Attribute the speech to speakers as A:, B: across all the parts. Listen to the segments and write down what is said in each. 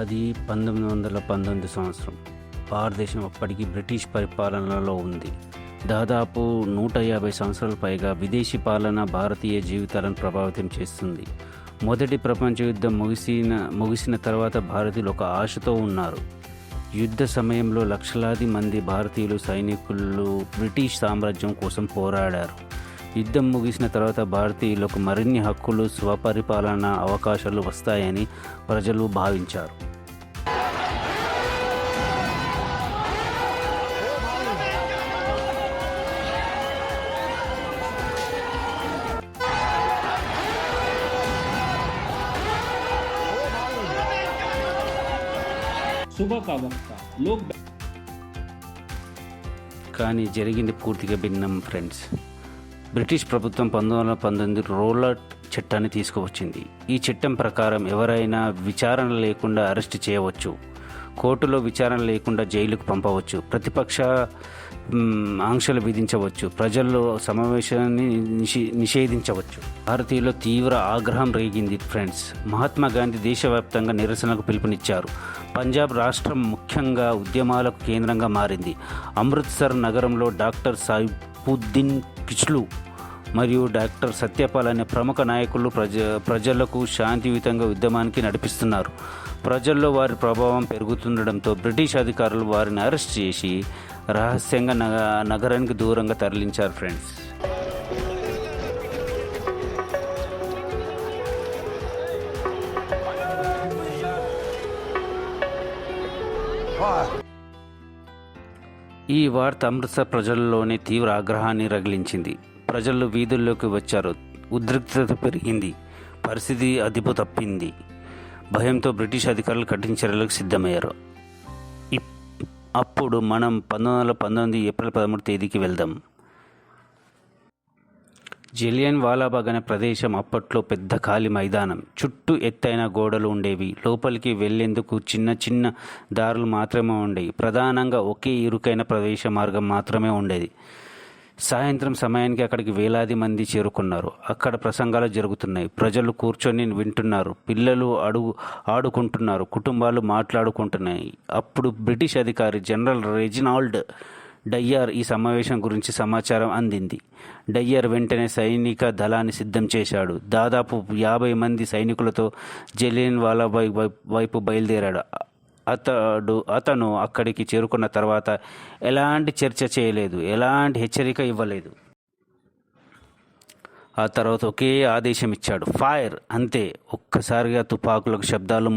A: అది 1919 సంవత్సరం. భారతదేశం అప్పటికి బ్రిటిష్ పరిపాలనలో ఉంది. దాదాపు 150 సంవత్సరాల పైగా విదేశీ పాలన భారతీయ జీవితాలను ప్రభావితం చేస్తుంది. మొదటి ప్రపంచ యుద్ధం ముగిసిన తర్వాత భారతీయులు ఒక ఆశతో ఉన్నారు. యుద్ధ సమయంలో లక్షలాది మంది భారతీయులు సైనికులు బ్రిటిష్ సామ్రాజ్యం కోసం పోరాడారు. యుద్ధం ముగిసిన తర్వాత భారతీయులకు మరిన్ని హక్కులు, స్వపరిపాలన అవకాశాలు వస్తాయని ప్రజలు భావించారు.
B: सुबह का वक्त था लोग
A: కానీ జరిగింది పూర్తిగా భిన్నం ఫ్రెండ్స్. బ్రిటిష్ ప్రభుత్వం 1919 రోలర్ చట్టాన్ని తీసుకువచ్చింది. ఈ చట్టం ప్రకారం ఎవరైనా విచారణ లేకుండా అరెస్ట్ చేయవచ్చు, కోర్టులో విచారణ లేకుండా జైలుకు పంపవచ్చు, ప్రతిపక్ష ఆంక్షలు విధించవచ్చు, ప్రజల్లో సమావేశాన్ని నిషేధించవచ్చు. భారతీయుల్లో తీవ్ర ఆగ్రహం రేగింది ఫ్రెండ్స్. మహాత్మా గాంధీ దేశవ్యాప్తంగా నిరసనకు పిలుపునిచ్చారు. పంజాబ్ రాష్ట్రం ముఖ్యంగా ఉద్యమాలకు కేంద్రంగా మారింది. అమృత్సర్ నగరంలో డాక్టర్ సాయిబుద్దీన్ కిచ్లు మరియు డాక్టర్ సత్యపాల్ అనే ప్రముఖ నాయకులు ప్రజలకు శాంతియుతంగా ఉద్యమానికి నడిపిస్తున్నారు. ప్రజల్లో వారి ప్రభావం పెరుగుతుండడంతో బ్రిటిష్ అధికారులు వారిని అరెస్ట్ చేసి రహస్యంగా నగరానికి దూరంగా తరలించారు ఫ్రెండ్స్. ఈ వార్త అమృత్సర్ ప్రజల్లోనే తీవ్ర ఆగ్రహాన్ని రగిలించింది. ప్రజలు వీధుల్లోకి వచ్చారు. ఉద్రిక్తత పెరిగింది. పరిస్థితి అదుపు తప్పింది. భయంతో బ్రిటిష్ అధికారులు కఠిన చర్యలకు సిద్ధమయ్యారు. అప్పుడు మనం 1919 ఏప్రిల్ 13 తేదీకి వెళ్దాం. జలియన్ వాలాబాగ్ అనే ప్రదేశం అప్పట్లో పెద్ద ఖాళీ మైదానం. చుట్టూ ఎత్తైన గోడలు ఉండేవి. లోపలికి వెళ్లేందుకు చిన్న చిన్న దారులు మాత్రమే ఉండేవి. ప్రధానంగా ఒకే ఇరుకైన ప్రవేశ మార్గం మాత్రమే ఉండేది. సాయంత్రం సమయానికి అక్కడికి వేలాది మంది చేరుకున్నారు. అక్కడ ప్రసంగాలు జరుగుతున్నాయి. ప్రజలు కూర్చొని వింటున్నారు. పిల్లలు ఆడుకుంటున్నారు. కుటుంబాలు మాట్లాడుకుంటున్నాయి. అప్పుడు బ్రిటిష్ అధికారి జనరల్ రెజినాల్డ్ డయ్యర్ ఈ సమావేశం గురించి సమాచారం అందింది. డయ్యర్ వెంటనే సైనిక దళాన్ని సిద్ధం చేశాడు. దాదాపు 50 మంది సైనికులతో జలియన్ వాలాబాగ్ వైపు బయలుదేరాడు. అతను అక్కడికి చేరుకున్న తర్వాత ఎలాంటి చర్చ చేయలేదు, ఎలాంటి హెచ్చరిక ఇవ్వలేదు. ఆ తర్వాత ఒకే ఆదేశం ఇచ్చాడు, ఫైర్. అంతే. ఒక్కసారిగా తుపాకులకు శబ్దాలు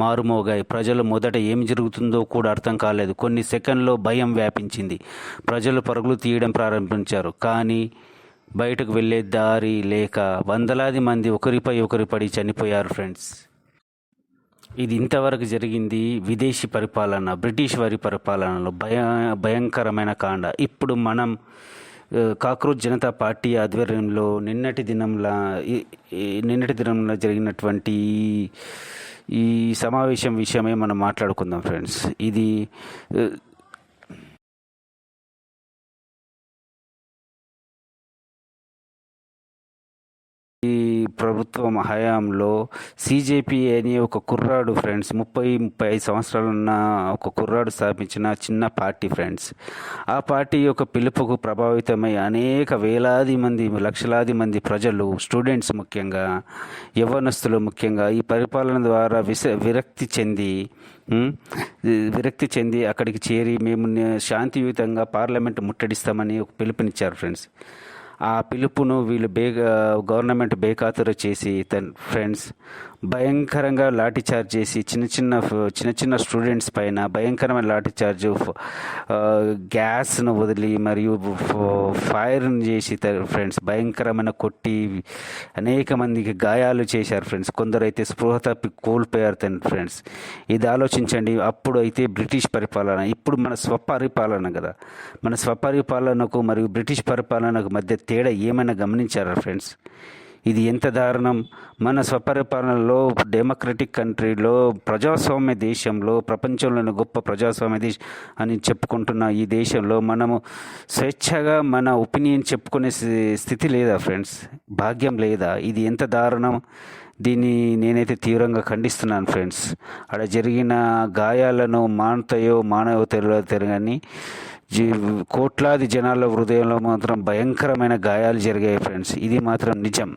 A: మారుమోగాయి. ప్రజలు మొదట ఏమి జరుగుతుందో కూడా అర్థం కాలేదు. కొన్ని సెకండ్లో భయం వ్యాపించింది. ప్రజలు పరుగులు తీయడం ప్రారంభించారు. కానీ బయటకు వెళ్ళే దారి లేక వందలాది మంది ఒకరిపై ఒకరి పడి చనిపోయారు ఫ్రెండ్స్. ఇది ఇంతవరకు జరిగింది విదేశీ పరిపాలన, బ్రిటిష్ వారి పరిపాలనలో భయంకరమైన కాండ. ఇప్పుడు మనం కాక్రోచ్ జనతా పార్టీ ఆధ్వర్యంలో నిన్నటి దినంలో జరిగినటువంటి ఈ సమావేశం విషయమే మనం మాట్లాడుకుందాం ఫ్రెండ్స్. ఇది ఈ ప్రభుత్వం హయాంలో సిజేపీ అనే ఒక కుర్రాడు ఫ్రెండ్స్, 35 సంవత్సరాలున్న ఒక కుర్రాడు స్థాపించిన చిన్న పార్టీ ఫ్రెండ్స్. ఆ పార్టీ యొక్క పిలుపుకు ప్రభావితమై అనేక వేలాది మంది, లక్షలాది మంది ప్రజలు, స్టూడెంట్స్ ముఖ్యంగా, యవ్వనస్తులు ముఖ్యంగా ఈ పరిపాలన ద్వారా విరక్తి చెంది అక్కడికి చేరి మేము శాంతియుతంగా పార్లమెంట్ ముట్టడిస్తామని ఒక పిలుపునిచ్చారు ఫ్రెండ్స్. ఆ పిలుపును వీళ్ళు గవర్నమెంట్ బేఖాతరు చేసి ఫ్రెండ్స్ భయంకరంగా లాఠీచార్జ్ చేసి చిన్న చిన్న స్టూడెంట్స్ పైన భయంకరమైన లాఠీచార్జ్, గ్యాస్ను వదిలి మరియు ఫైర్ని చేసి ఫ్రెండ్స్ భయంకరమైన కొట్టి అనేక మందికి గాయాలు చేశారు ఫ్రెండ్స్. కొందరైతే స్పృహ తప్పి కోల్పోయారు ఫ్రెండ్స్. ఇది ఆలోచించండి. అప్పుడు అయితే బ్రిటిష్ పరిపాలన, ఇప్పుడు మన స్వపరిపాలన కదా. మన స్వపరిపాలనకు మరియు బ్రిటిష్ పరిపాలనకు మధ్య తేడా ఏమైనా గమనించారా ఫ్రెండ్స్? ఇది ఎంత దారుణం. మన స్వపరిపాలనలో, డెమోక్రటిక్ కంట్రీలో, ప్రజాస్వామ్య దేశంలో, ప్రపంచంలోని గొప్ప ప్రజాస్వామ్య దేశం అని చెప్పుకుంటున్న ఈ దేశంలో మనము స్వేచ్ఛగా మన ఒపీనియన్ చెప్పుకునే స్థితి లేదా ఫ్రెండ్స్? భాగ్యం లేదా? ఇది ఎంత దారుణం. దీన్ని నేనైతే తీవ్రంగా ఖండిస్తున్నాను ఫ్రెండ్స్. అక్కడ జరిగిన గాయాలను మానతాయో మానవో తెలియదు కానీ కోట్లాది జనాల హృదయంలో మాత్రం భయంకరమైన గాయాలు జరిగాయి ఫ్రెండ్స్. ఇది మాత్రం నిజం.